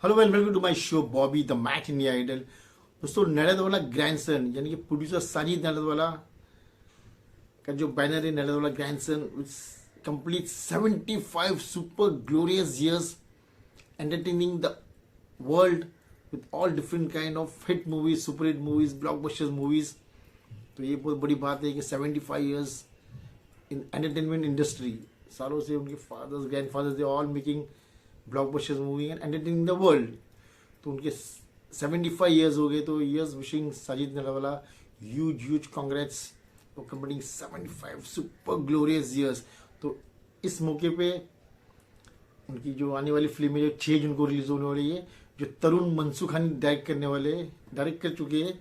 Hello welcome to my show Bobby the match India idol. दोस्तों, Nadiadwala grandson यानी कि producer Sajid नड़दवाला का जो बैनर है Nadiadwala grandson complete 75 super glorious years entertaining the world with all different kind of hit movies, super hit movies, blockbusters movies। तो ये बहुत बड़ी बात है कि 75 years in entertainment industry, सालों से उनके fathers grandfathers they all making blockbusters movie and entertaining the world. तो उनके 75 years हो गए। तो yes, wishing Sajid Nadiadwala huge congrats for completing 75 super glorious years। तो इस मौके पे उनकी जो आने वाली फिल्म है जो 6 जून को रिलीज होने वाली है, जो तरुण मनसुखानी डायरेक्ट कर चुके हैं,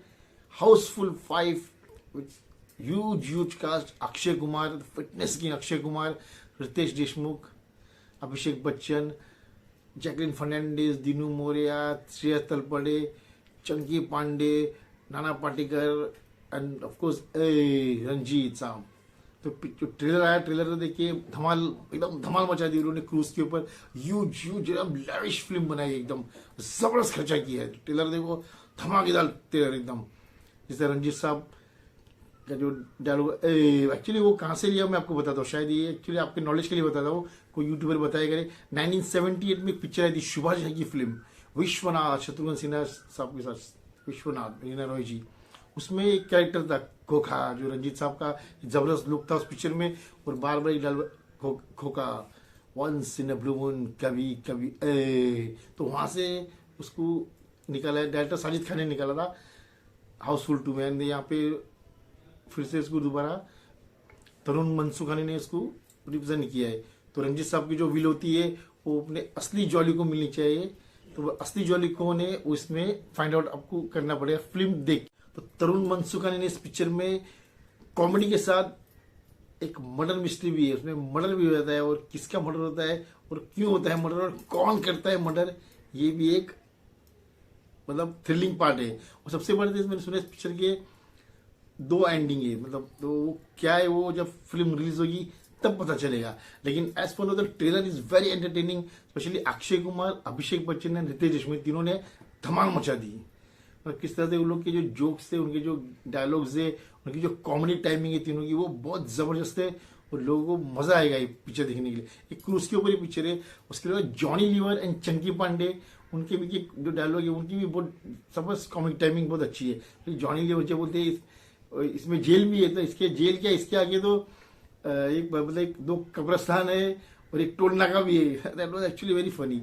Housefull 5 with huge cast. Akshay Kumar, fitness king Akshay Kumar, Riteish Deshmukh, Abhishek Bachchan, Jacqueline Fernandez, Dino Morea, Shreyas Talpade, Chunky Panday, Nana Patekar and of course Ranjeet साहब। तो जो ट्रेलर आया, ट्रेलर देखिए, एकदम धमाल मचा दी उन्होंने क्रूज के ऊपर। ह्यूज एकदम लैविश फिल्म बनाई, एकदम जबरदस्त खर्चा किया है। ट्रेलर देखो, धमाकेदार ट्रेलर एकदम। जैसे रंजीत साहब का जो डायलॉग, एक्चुअली वो कहाँ से लिया मैं आपको बताता हूँ, शायद ये एक्चुअली आपके नॉलेज के लिए बताता हूँ, कोई यूट्यूबर बताया करे। 1978 में एक पिक्चर आई थी सुभाष घई की फिल्म विश्वनाथ, शत्रुघ्न सिन्हा साहब के साथ, विश्वनाथ रीना रॉय जी। उसमें एक कैरेक्टर था खोखा, जो रंजीत साहब का जबरदस्त लुक था उस पिक्चर में। और बार बार एक डायलॉग खोखा, once in a blue moon, कभी कभी तो वहां से उसको निकाला, डायरेक्टर साजिद खान ने निकाला था हाउसफुल 2 में। यहाँ पे फिर से इसको दोबारा तरुण मनसुखानी ने इसको रिप्रेजेंट किया है। तो रंजीत साहब की जो विल होती है वो अपने असली जॉली को मिलनी चाहिए। तो वो असली जॉली कौन है वो इसमें फाइंड आउट आपको करना पड़ेगा फिल्म देख। तो तरुण मनसुखानी ने इस पिक्चर में कॉमेडी के साथ एक मर्डर मिस्ट्री भी है, उसमें मर्डर भी होता है, और किसका मर्डर होता है और क्यों होता है मर्डर और कौन करता है मर्डर, ये भी एक मतलब थ्रिलिंग पार्ट है। और सबसे बड़ी चीज मैंने सुना इस पिक्चर के 2 एंडिंग है, मतलब तो क्या है वो जब फिल्म रिलीज होगी तब पता चलेगा। लेकिन as per the trailer is very entertaining. Specially Akshay Kumar, Abhishek Bachchan and Riteish Deshmukh, तीनों ने धमाल मचा दी। और किस तरह से उन लोग के जो जोक्स थे, उनके जो डायलॉग्स है, उनकी जो कॉमेडी टाइमिंग है तीनों की, वो बहुत जबरदस्त है। और लोगों को मजा आएगा ये पिक्चर देखने के लिए। एक क्रूज के ऊपर ये पिक्चर है। उसके बाद जॉनी लीवर एंड चंकी पांडे, उनके भी जो डायलॉग है उनकी भी बहुत जबरदस्त कॉमेडी टाइमिंग बहुत अच्छी है। जॉनी लीवर जो बोलते हैं इसमें जेल भी है, तो इसके जेल क्या, इसके आगे तो एक मतलब एक 2 कब्रस्तान है और एक टोल नाका भी है। That was actually very funny.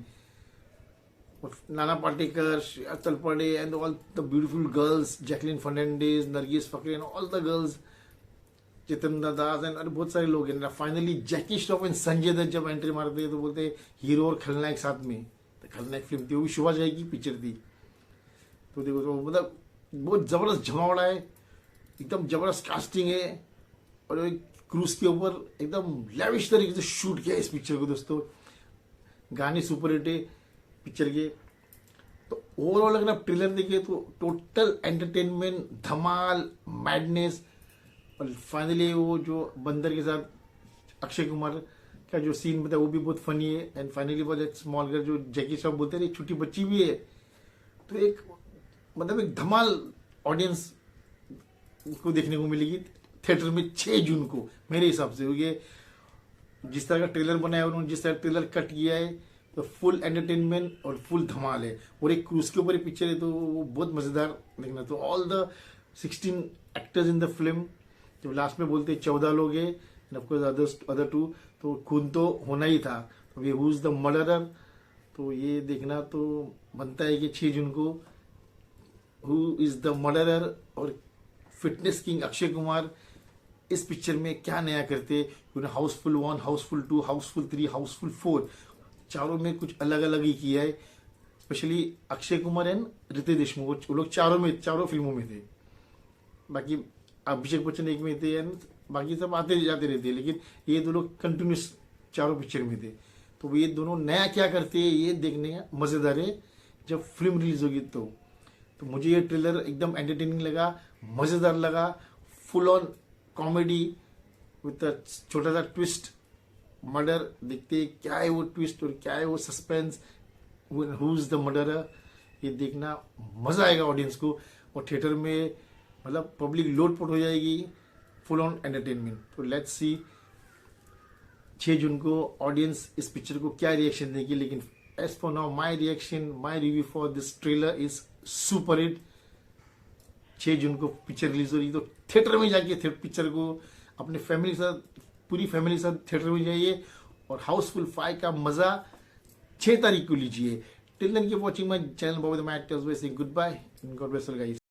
Nana Patekar, Shreyas Talpade and all the beautiful girls, Jacqueline Fernandez, Nargis Fakhri and all the girls, Jitendra Das and बहुत सारे लोग हैं। फाइनली जैकी श्रॉफ एंड संजय दत्त जब एंट्री मारते हैं तो बोलते हैं हीरो और खलनायक साथ में। तो खलनायक फिल्म थी, वो भी सुभाष घई की पिक्चर थी। तो देखो, तो मतलब बहुत जबरदस्त जमावड़ा है, एकदम जबरदस्त कास्टिंग है। और एक क्रूज के ऊपर एकदम लैविश तरीके से शूट किया इस पिक्चर को। दोस्तों, गाने सुपर हिट है पिक्चर के। तो ओवरऑल अगर आप ट्रेलर देखें तो टोटल एंटरटेनमेंट, धमाल, मैडनेस। और फाइनली वो जो बंदर के साथ अक्षय कुमार का जो सीन बताया वो भी बहुत फनी है। एंड फाइनली बहुत एक स्मॉल गर्ल, जो जैकी श्रॉफ बोलते हैं, एक छोटी बच्ची भी है। तो एक मतलब एक धमाल ऑडियंस को देखने को मिलेगी थिएटर में 6 जून को मेरे हिसाब से। क्योंकि जिस तरह का ट्रेलर बनाया है उन्होंने, जिस तरह ट्रेलर कट किया है, तो फुल एंटरटेनमेंट और फुल धमाल है। और एक क्रूज के ऊपर एक पिक्चर है तो वो बहुत मजेदार देखना। तो all the 16 actors in the film, जब लास्ट में बोलते 14 लोग हैं एंड ऑफ कोर्स अदर 2, तो खून तो होना ही था। तो ये हु इज द मर्डरर, तो ये देखना तो बनता है कि 6 जून को हु इज द मर्डरर। और फिटनेस किंग अक्षय कुमार इस पिक्चर में क्या नया करते, उन्होंने हाउसफुल 1, हाउसफुल 2, हाउसफुल 3, हाउसफुल 4 चारों में कुछ अलग अलग ही किया है। स्पेशली अक्षय कुमार एंड रितेश देशमुख, वो लोग चारों फिल्मों में थे। बाकी अभिषेक बच्चन एक में थे एंड बाकी सब आते जाते रहते, लेकिन ये 2 लोग कंटिन्यूस चारों पिक्चर में थे। तो ये दोनों नया क्या करते हैं ये देखने का मजेदार है जब फिल्म रिलीज होगी। तो मुझे ये ट्रेलर एकदम एंटरटेनिंग लगा, मजेदार लगा, full on comedy with a छोटा सा ट्विस्ट। मर्डर देखते क्या है वो ट्विस्ट और क्या है वो suspense, who is the murderer, ये देखना मजा आएगा ऑडियंस को। और थिएटर में मतलब पब्लिक लोटपोट हो जाएगी, फुल ऑन एंटरटेनमेंट। तो लेट्स सी 6 जून को ऑडियंस इस पिक्चर को क्या रिएक्शन देगी। लेकिन as for now my reaction, my review for this trailer is super hit. 6 जून को पिक्चर रिलीज हो रही है, तो थिएटर में जाके पिक्चर को अपने फैमिली के साथ, पूरी फैमिली के साथ थिएटर में जाइए और हाउसफुल 5 का मजा 6 तारीख को लीजिए। Till then keep watching my channel Bobby the Matt tells, good bye, God bless you guys.